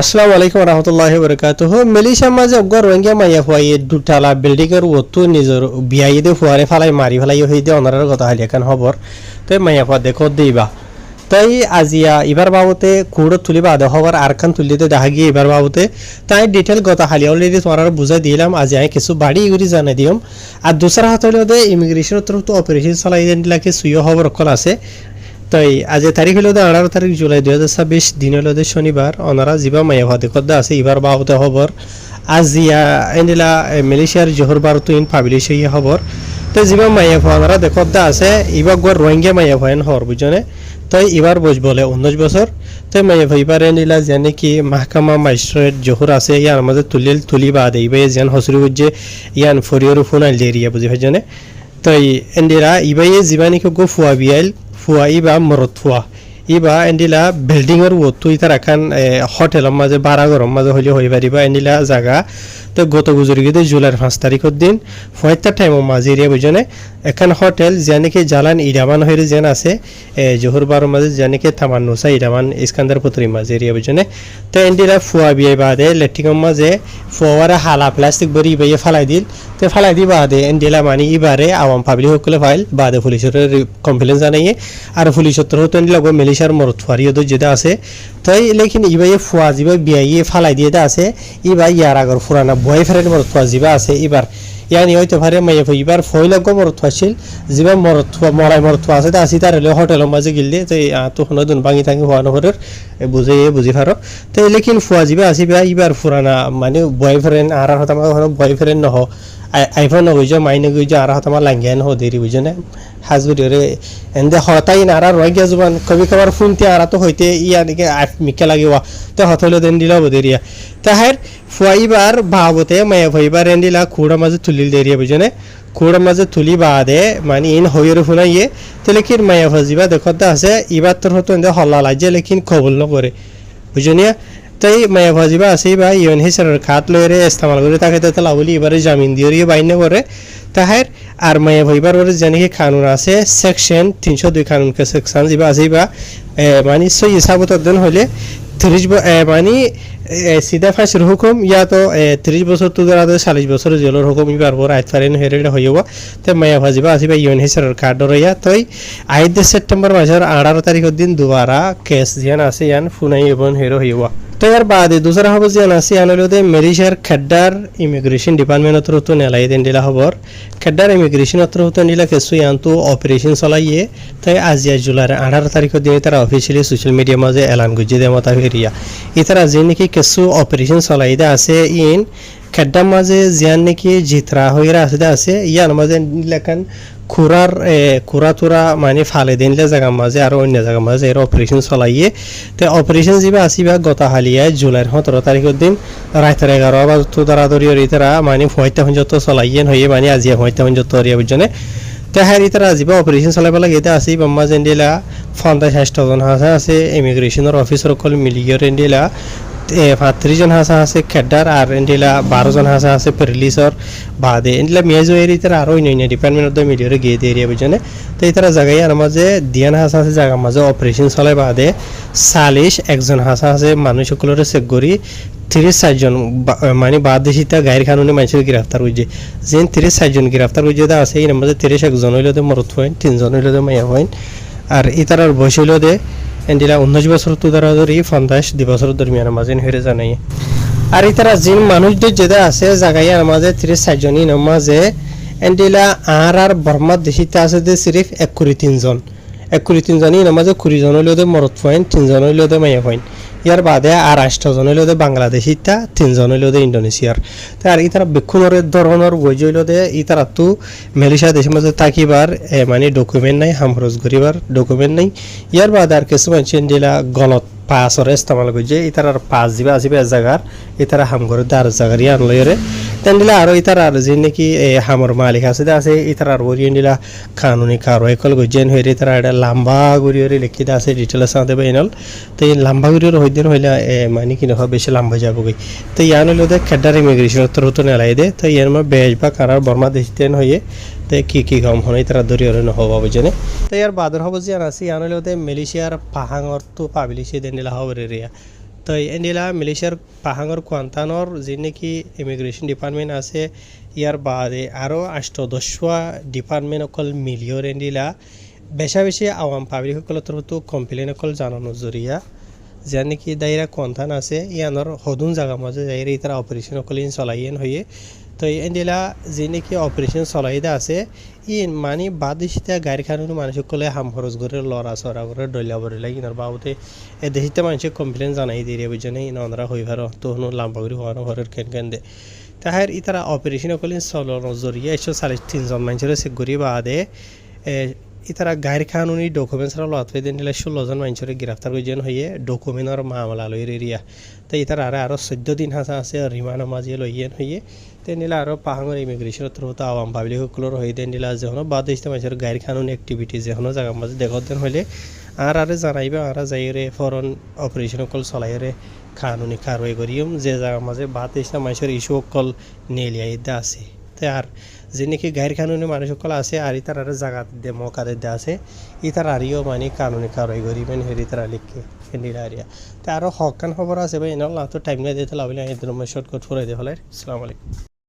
আসসালামু আলাইকুম রহমতুল্লাহি বরকাতুহু মালয়েশিয়ার মাঝে অগর রোহিঙ্গা মাইয়া ফুয়াই দুটালা বিল্ডিং এর ওতো নিজের বিয়াই দে ফুয়ারে ফালাই মারি ফেলাই হই দে অনারের কথা হালি এখন খবর তো মাইয়া ফুয়া দেখো দেইবা তাই আজিয়া এবার বাবতে কুড়ো তুলিবা আদা খবর আরখান তুলিতে দেখা গিয়ে এবার বাবতে তাই ডিটেল কথা হালি অলরেডি তোমার বুঝাই দিলাম আজি আমি কিছু বাড়ি এগুলি জানাই দিম আর দুসরা হাত হলে ইমিগ্রেশনের তরফ তো অপারেশন চালাই দিলাকে সুইয় খবর অকল আছে তাই আজ তারিখ হলো 18 জুলাই 2026 দিন হলো শনিবার ওনারা জিবা মাইয়া ভাতে কদ্দা আছে এবার বাবতে খবর আজিয়া এন্ডিলা মালয়েশিয়ার জোহর বারতো ইন পাবলিশ হইয়া খবর তো জিবা মাইয়া ওনারা দেখদ্দা আছে এবার গর রোহিঙ্গা মাইয়া ভাইন হর বুঝনে তাই এবার বস বলে 19 বছর তাই মাইয়া ভাইবার এন্ডিলা জানে কি মাহকামা ম্যাজিস্ট্রেট জোহর আছে ইয়ার মাঝে তুলি বাদ এইবাই যেন হসরি বুঝে ইয়ান ফরিয়র ফোন আইল এরিয়া বুঝি ভাইজনে তাই এন্ডিলা ইবাই জিবানি গো ফুয়া বিয়াইল ফুয়া ইবা মরত ফুয়া ইবা এন্ডিলা বিল্ডিং এর ওতো ইতার এখন হোটেলের মাঝে বারাগরম মাঝে হইলে হই পারিবা এন্ডিলা জায়গা তো গত গুজরি গিয়ে জুলাইয়ের 5 তারিখের দিন ফয়তার টাইমও মাঝে এরিয়া বুঝনে এখন হোটেল জানিকে জালান ইরামান হইরে যেন আছে জোহর বারোর মাঝে জানিকে তামান্নুসা ইরামান ইস্কান্দার পুত্রি মাঝে এরিয়া বুঝনে তো এন্ডিলা ফুয়া বিয়ে বাদে লেট্রিনের মাঝে ফুয়ারে হালা প্লাস্টিক বড়ি ইবাইয়ে ফালাই দিল তো ফালাই দি বাদে এন্ডিলা মানি ইবারে আওয়াম পাবলিক সকলে ফাইল বাদে পুলিশের কমপ্লেন জানাইয়ে আর পুলিশের তরফ এন্ডিলা মালয়েশিয়ার মরত ফারিয়দ যেটা আছে তাই লেকিন ইবাইয়ে ফুয়া জিবা বিয়াইয়ে ফালাই দিয়ে আছে ইবা ইয়ার আগর পুরানা বয়ফ্রেন্ড মরত ফুয়া জিবা আছে এবার ইয়ানি হয়তো ভারে মাইয়া এবার ফয়লগ মরত ফাছিল জিবা মরত মরাই মরত আছে তা আসি তার হোটেলের মাঝে গিললে তো তো হনো দুন ভাঙি থাকি হওয়া নহরের বুঝি ফারো তো লেকিন ফুয়া জিবা আসিবা ইবার পুরানা মানে বয়ফ্রেন্ড আর হতামা বয়ফ্রেন্ড নহ আইফোন নগৈজ মাই নগৈজ আর হতামা লাঙ্গিয়ান হো দেরি বুঝনে হাজগুড়ি এন্দে হতাই না আর রয়ে জুবান কবি খাবার ফুনতে আর তো হইতে ইয়ানিকে মিকে লাগিওয়া তো হতলে দেন দিলা বদেরিয়া তাহার ফুয়াইবার ভাবতে মায়া ভাইবার এন্ডিলা খুড়া মাঝে তুলিল দেরিয়া বুঝনে খুড়া মাঝে তুলি বাদে মানে ইন হইয়ের ফুনাইয়ে তো লেকিন মায়া ভাজিবা দেখতে আছে ইবার তোর হতো এন্দে হল্লা লাগে লেকিন কবুল নকরে বুঝনিয়া তাই মায়া ভাজিবা আছে বা ইয়ন হিসারের খাত লইরে ইস্তেমাল করে তাকে তো লাউলি এবারে জামিন দিয়ে বাইনে করে তাহার আর মায়া ভাইবার ওর জানি কানুন আছে সেকশন 302 কানুন কে সেকশন জিবা আছে বা মানে সই হিসাবত দেন হলে 30 মানে সিধা ফাঁসির হুকুম ইয়া তো 30 বছর তো ধরা 40 বছর জেলের হুকুম ইবার পর আইত পারেন হেরে হইব তো মায়া ভাজিবা আসিবা ইউন হিসারের কার্ড রইয়া তই 8 সেপ্টেম্বর মাসের 18 তারিখের দিন দুবারা কেস জিয়ান আছে ইয়ান ফুনাই এবং হেরে হইব তো এর বাদে দুসরা খবর জিয়ান আছে আনলতে মালয়েশিয়ার খেড্ডার ইমিগ্রেশন ডিপার্টমেন্টের তরফ নেলাই দেন দিলা খবর খেড্ডার ইমিগ্রেশনের তরফ নিলা কেসু ইয়ান তো অপারেশন চলাইয়ে তাই আজিয়া জুলাইয়ের 18 তারিখের দিন তারা অফিসিয়ালি সোশ্যাল মিডিয়া মাঝে এলান গুজি দে মতা ফেরিয়া ইতারা যে নাকি কেসু অপারেশন চলাই দে আছে ইন খেড্ডার মাঝে জিয়ান নাকি জিতরা হইরা আছে ইয়ার মাঝে লেখান খুরা তুরা মানে ফালে দিনলে জায়গা মাঝে আর অন্য জায়গা মাঝে এর অপারেশন চলাইয়ে তো অপারেশন যাবা আসিবা গত হালিয়ায় জুলাইয়ের 17 তারিখের দিন রাতের 11 বাজে তো দাঁড়াদড়ি ইতারা মানে ফয়তা হঞ্জত চলাইয়েন হয়ে মানে আজিয়া ফয়তা হঞ্জত অরিয়া বুঝনে তো হ্যাঁ ইতারা আজিবা অপারেশন চলাইবা লাগে এটা আসি বাম্মা জেন্ডিলা 50 জন আছে ইমিগ্রেশনের অফিসার সকল মিলিয়র এন্ডিলা 35 জন আছে খেড্ডার আর এন্ডিলা 12 জন আছে রিলিজর বাদে এন্ডিলা মেজো এরিয়াতে আর অন্য ডিপার্টমেন্ট অফ দ্য মিডিয়ার গিয়ে এরিয়া বুঝনে তো ইতারা জায়গায় আর মাঝে দিয়ান আছে জায়গা মাঝে অপারেশন চলাই বাদে 40 একজন আছে মানুষ সকলের চেক করি 30 জন মানে বাদেশিতা গায়ের কানুনে মানুষের গ্রেফতার হয়েছে যে 30 জন গ্রেফতার হয়েছে আছে এর মাঝে 30 একজন হইলে মরত হইন 3 জন হইলে মাইয়া হইন আর ইতারার বয়স হইল দে এন্ডিলা 19 বছর তো ধরা ধরি 52 বছর দরমিয়ানের মাঝে হয়ে জানাই আর ইতারা জিন মানুষদের যেটা আছে জায়গায় আর মাঝে 30 জনই মাঝে এন্ডিলা আর বর্মা দেশিতা আছে যে সিরিফ 1 জন 1 জনই মাঝে 20 জন হইলে মরত হইন 3 জন হইলে মাইয়া হইন ইয়ার বাদে আর 8 জন হইলে বাংলাদেশিতা 3 জন হইলে ইন্দোনেশিয়ার আর ইতারা বেক্ষণের ধরনের বই হইল দে ইতারা তো মালয়েশিয়া দেশের মধ্যে থাকিবার মানে ডকুমেন্ট নাই হামরজ করিবার ডকুমেন্ট নাই ইয়ার বাদে আর কিছু মানুষ দিলা গলত পাসর ইস্তেমাল করছে ইতার পাস দিবা আসিবে জায়গার ইতারা হাম করে দার জায়গার ইয়ান লয়রে তেন দিলা আর ইতার আর যে নাকি হামর মালিক আছে ইতার আর ওরিয়েন দিলা কানুনি কারওয়াই কল গজেন হইরে ইতারা এটা লম্বা গরিয়রে লিখিত আছে ডিটেইলস সাথে বাইনাল তো এই লম্বা গরিয়র হইদিন হইলা মানে কি না বেশি লম্বা যাব গই তো ইয়ান হইলো দে খেডার ইমিগ্রেশন তরফ তো নেলাই দে তো ইয়ার মা বেজ বা কারার বর্মা দেশতেন হইয়ে তো কি কাম হনে ইতারা দরিয়রে ন হবা বুঝনে তো ইয়ার বাদর হব যে আছে ইয়ান হইলো দে মালয়েশিয়ার পাহাঙর তো পাবলিশে দেন দিলা হবরে রিয়া তো এন্ডিলা মালয়েছিয়ার পাহাঙর কোয়ান্তানোর যে নাকি ইমিগ্রেশন ডিপার্টমেন্ট আছে ইয়ার বাদে আরও 8-10টা ডিপার্টমেন্ট অকল মিলিয়র এন্ডিলা বেশি আওয়াম পাবলিক সকলের তরফতো কমপ্লেন অকল জানানো জরিয়া যার নাকি দায়রা কোয়ান্তান আছে ইয়ানোর হদুন জায়গা মাঝে যাইরে তারা অপারেশন অকল ইন চলাইয়েন হয়ে তো এন্ডিলা যে নাকি অপারেশন চলাইদা আছে ইন মানে বাদিশিতা গাড়ি খানুন মানুষ সকলে হাম খরচ করে লড়া চড়া করে ডলিয়া বরিলা ইনার বাবুতে এ দেশিতে মানুষের কমপ্লেন জানাই দিয়ে বুঝনে ইনরা হয়ে ভার তো হন লাম্বাগুড়ি হওয়ানো ঘরের কেন দে তাহার ইতারা অপারেশন অকল চলানোর জরিয়া 103জন মানুষের সেগুরি বাদে ইতারা গাড়ি খানুনি ডকুমেন্টসরা লত হয়ে দিলে 16জন মানুষের গ্রেফতার করেছেন হয়ে ডকুমেন্টর মামলা লই রিয়া তো ইতারা আরও 14 দিন হাসা আছে রিমান্ড মাঝে লইয়েন হয়ে তো নিলে আরও পাহাঙের ইমিগ্রেশনের থ্রুতে আওয়াম পাবলিক সকলের হয়ে দেন নিলে যেন বাদ দিতে মানুষের গাড়ি খানুন অ্যাক্টিভিটি যেন জায়গার মাঝে দেখতেন হলে আর জানাইবে আর যাইরে ফরেন অপারেশন অকল চলাইরে খানুনি কারওয়াই করিম যে জায়গার মাঝে বাদ দিতে মানুষের ইস্যু অকল নেলিয়াইতে আছে তো আর যে নাকি গাড়ি কানুনি মানুষ সকল আছে আর ইতার আর জায়গা দে মৌকা দে আছে ইতার আরিও মানে কানুনি কারওয়াই করিবেন হেরি তারা লিখে এন্ডিলা আরিয়া তো আরও হকান খবর আছে ভাই এনাল না তো টাইম না দিতে লাভিলে এই শর্টকাট ফুরাই দিয়ে ফেলার আসসালামু আলাইকুম